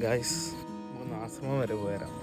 Guys, മൂന്ന് ആശ്രമം വരെ പോരാം.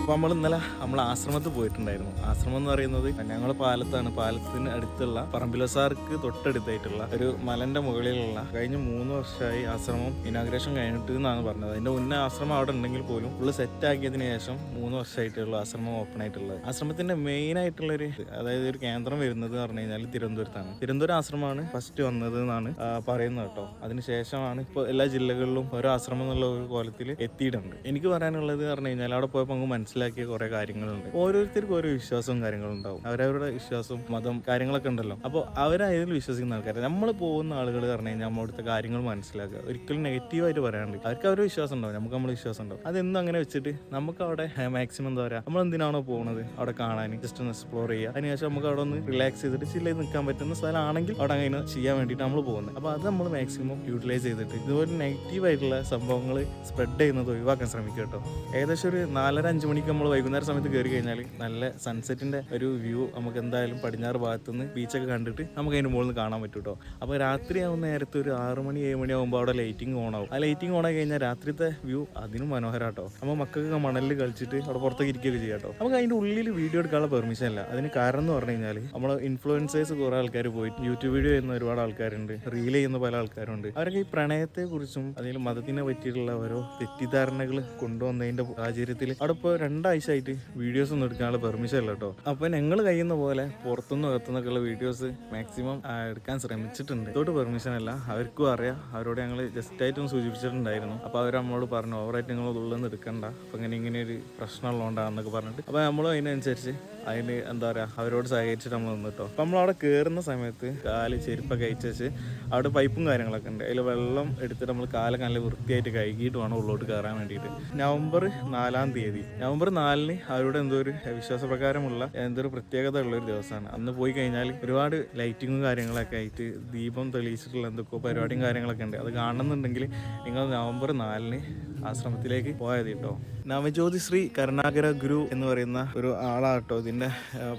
അപ്പോൾ നമ്മൾ ആശ്രമത്തിൽ പോയിട്ടുണ്ടായിരുന്നു. ആശ്രമം എന്ന് പറയുന്നത് ഞങ്ങൾ പാലത്താണ്. പാലത്തിന് അടുത്തുള്ള പറമ്പിലസാർക്ക് തൊട്ടടുത്തായിട്ടുള്ള ഒരു മലന്റെ മുകളിലുള്ള കഴിഞ്ഞ 3 വർഷമായി ആശ്രമം ഇനാഗ്രേഷൻ കഴിഞ്ഞിട്ട് എന്നാണ് പറഞ്ഞത്. അതിന്റെ മുന്നേ ആശ്രമം അവിടെ ഉണ്ടെങ്കിൽ പോലും ഫുള്ള് സെറ്റ് ആക്കിയതിനു ശേഷം 3 വർഷമായിട്ടുള്ള ആശ്രമം ഓപ്പൺ ആയിട്ടുള്ളത്. ആശ്രമത്തിന്റെ മെയിൻ ആയിട്ടുള്ളൊരു അതായത് ഒരു കേന്ദ്രം വരുന്നത് എന്ന് പറഞ്ഞു കഴിഞ്ഞാൽ തിരുവനന്തപുരത്താണ്. തിരുവനന്തപുരം ആശ്രമമാണ് ഫസ്റ്റ് വന്നത് എന്നാണ് പറയുന്നത് കേട്ടോ. അതിനുശേഷമാണ് ഇപ്പോൾ എല്ലാ ജില്ലകളിലും ഓരോ ആശ്രമം എന്നുള്ള ഒരു കോലത്തിൽ എത്തിയിട്ടുണ്ട്. എനിക്ക് പറയാനുള്ളത് പറഞ്ഞു കഴിഞ്ഞാൽ അവിടെ പോയപ്പോൾ നമുക്ക് മനസ്സിലാക്കിയ കുറെ കാര്യങ്ങളുണ്ട്. ഓരോരുത്തർക്കും ഓരോ വിശ്വാസവും കാര്യങ്ങളും ഉണ്ടാവും. അവരവരുടെ വിശ്വാസവും മതം കാര്യങ്ങളൊക്കെ ഉണ്ടല്ലോ. അപ്പോൾ അവരതിൽ വിശ്വസിക്കുന്ന ആൾക്കാർ, നമ്മൾ പോകുന്ന ആളുകൾ പറഞ്ഞു കഴിഞ്ഞാൽ നമ്മളടുത്ത കാര്യങ്ങൾ മനസ്സിലാക്കുക. ഒരിക്കലും നെഗറ്റീവായിട്ട് പറയാണ്ട് അവർക്ക് അവരുടെ വിശ്വാസം ഉണ്ടാവും, നമുക്ക് നമ്മളെ വിശ്വാസം ഉണ്ടാവും. അതെന്നും അങ്ങനെ വെച്ചിട്ട് നമുക്ക് അവിടെ മാക്സിമം എന്താ പറയുക, നമ്മൾ എന്തിനാണോ പോകുന്നത് അവിടെ കാണാൻ ജസ്റ്റ് ഒന്ന് എക്സ്പ്ലോർ ചെയ്യുക. അതിനുശേഷം നമുക്ക് അവിടെ ഒന്ന് റിലാക്സ് ചെയ്തിട്ട് ചില്ല നിൽക്കാൻ പറ്റുന്ന സ്ഥലമാണെങ്കിൽ അവിടെ അങ്ങനെ ചെയ്യാൻ വേണ്ടിയിട്ട് നമ്മൾ പോകുന്നത്. അപ്പോൾ അത് നമ്മൾ മാക്സിമം യൂട്ടിലൈസ് ചെയ്തിട്ട് ഇതുപോലെ നെഗറ്റീവായിട്ടുള്ള സംഭവങ്ങൾ സ്പ്രെഡ് ചെയ്യുന്നത് ഒഴിവാക്കാൻ ശ്രമിക്കുക കേട്ടോ. ഏകദേശം ഒരു 4:30-5 മണിക്ക് നമ്മൾ വൈകുന്നേരം സമയത്ത് കയറി കഴിഞ്ഞാൽ നല്ല സൺസെറ്റിന്റെ ഒരു വ്യൂ നമുക്ക് എന്തായാലും പടിഞ്ഞാറ് ഭാഗത്തുനിന്ന് ബീച്ചൊക്കെ കണ്ടിട്ട് നമുക്ക് അതിന് മുകളിൽ നിന്ന് കാണാൻ പറ്റും കേട്ടോ. അപ്പോൾ രാത്രിയാവുന്ന നേരത്ത് ഒരു 6 മണി 7 മണി ആകുമ്പോൾ അവിടെ ലൈറ്റിംഗ് ഓൺ ആവും. ആ ലൈറ്റിംഗ് ഓൺ ആയി കഴിഞ്ഞാൽ രാത്രിത്തെ വ്യൂ അതിനും മനോഹരാട്ടോ. നമ്മൾ മക്കൾക്ക് മണലിൽ കളിച്ചിട്ട് അവിടെ പുറത്തേക്ക് ഇരിക്കുകയൊക്കെ ചെയ്യാം കേട്ടോ. നമുക്ക് അതിൻ്റെ ഉള്ളിൽ വീഡിയോ എടുക്കാനുള്ള പെർമിഷൻ ഇല്ല. അതിന് കാരണം എന്ന് പറഞ്ഞു കഴിഞ്ഞാൽ നമ്മൾ ഇൻഫ്ലുവൻസേഴ്സ് കുറേ ആൾക്കാർ പോയിട്ട് യൂട്യൂബ് വീഡിയോ ചെയ്യുന്ന ഒരുപാട് ആൾക്കാരുണ്ട്, റീൽ ചെയ്യുന്ന പല ആൾക്കാരുണ്ട്. അവരൊക്കെ ഈ പ്രണയത്തെക്കുറിച്ചും അതിൽ മതത്തിനെ പറ്റിയിട്ടുള്ള ഓരോ തെറ്റിദ്ധാരണകൾ കൊണ്ടുവന്നതിൻ്റെ സാഹചര്യത്തിൽ അവിടെ ഇപ്പോൾ 2 ആഴ്ചയായിട്ട് വീഡിയോസ് ഒന്നും എടുക്കാനുള്ള പെർമിഷൻ ഇല്ല കേട്ടോ. അപ്പോൾ ഞങ്ങൾ കഴിയുന്ന പോലെ പുറത്തുനിന്ന് അകത്തുനിന്നൊക്കെയുള്ള വീഡിയോസ് മാക്സിമം എടുക്കാൻ ശ്രമിച്ചിട്ടുണ്ട്. ഇതോട്ട് പെർമിഷൻ അല്ല, അവർക്കും അറിയാം. അവരോട് ഞങ്ങൾ ജസ്റ്റ് ആയിട്ടൊന്ന് സൂചിപ്പിച്ചിട്ടുണ്ടായിരുന്നു. അപ്പോൾ അവർ നമ്മളോട് പറഞ്ഞു ഓവറായിട്ട് നിങ്ങൾ ഉള്ളിൽ നിന്ന് എടുക്കണ്ട, അപ്പോൾ ഇങ്ങനെ ഒരു പ്രശ്നമുള്ളതുകൊണ്ടാണെന്നൊക്കെ പറഞ്ഞിട്ട്. അപ്പോൾ നമ്മളും അതിനനുസരിച്ച് അതിന് എന്താ പറയുക അവരോട് സഹകരിച്ചിട്ട് നമ്മൾ നിന്നിട്ടോ. അപ്പം നമ്മളവിടെ കയറുന്ന സമയത്ത് കാല് ചെരുപ്പൊക്കെ അയച്ചു അവിടെ പൈപ്പും കാര്യങ്ങളൊക്കെ ഉണ്ട്. അതിൽ വെള്ളം എടുത്തിട്ട് നമ്മൾ കാലൊക്കെ നല്ല വൃത്തിയായിട്ട് കഴുകിയിട്ട് വേണം ഉള്ളോട്ട് കയറാൻ വേണ്ടിയിട്ട്. നവംബർ 4-ാം തീയതി നവംബർ 4-ന് അവരുടെ എന്തോ ഒരു വിശ്വാസപ്രകാരമുള്ള എന്തൊരു പ്രത്യേകത ഉള്ളൊരു ദിവസമാണ്. അന്ന് പോയി കഴിഞ്ഞാൽ ഒരുപാട് ലൈറ്റിങ്ങും കാര്യങ്ങളൊക്കെ ആയിട്ട് ദീപം തെളിയിച്ചിട്ടുള്ള എന്തൊക്കെയോ പരിപാടിയും കാര്യങ്ങളൊക്കെ ഉണ്ട്. അത് കാണുന്നുണ്ടെങ്കിൽ നിങ്ങൾ നവംബർ 4-ന് ആശ്രമത്തിലേക്ക് പോയത് കേട്ടോ. നവജ്യോതി ശ്രീ കരുണാകര ഗുരു എന്ന് പറയുന്ന ഒരു ആളാട്ടോ ഇതിന്റെ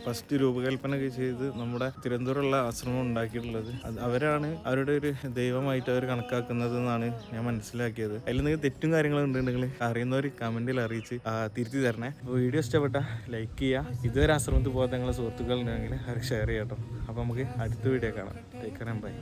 ഫസ്റ്റ് രൂപകൽപ്പന ചെയ്ത് നമ്മുടെ തിരുവനന്തപുരമുള്ള ആശ്രമം ഉണ്ടാക്കിയിട്ടുള്ളത്. അവരാണ് അവരുടെ ഒരു ദൈവമായിട്ട് അവർ കണക്കാക്കുന്നത് എന്നാണ് ഞാൻ മനസ്സിലാക്കിയത്. അതിൽ നിങ്ങൾക്ക് തെറ്റും കാര്യങ്ങളും ഉണ്ടെങ്കിൽ അറിയുന്നവർ കമന്റിൽ അറിയിച്ച് തിരുത്തി തരണേ. വീഡിയോ ഇഷ്ടപ്പെട്ട ലൈക്ക് ചെയ്യുക. ഇതുവരെ ആശ്രമത്തിൽ പോകാത്ത നിങ്ങളെ സുഹൃത്തുക്കൾ ഉണ്ടെങ്കിൽ അവർ ഷെയർ ചെയ്യാം കേട്ടോ. അപ്പോൾ നമുക്ക് അടുത്ത വീഡിയോ കാണാം. Take care, by.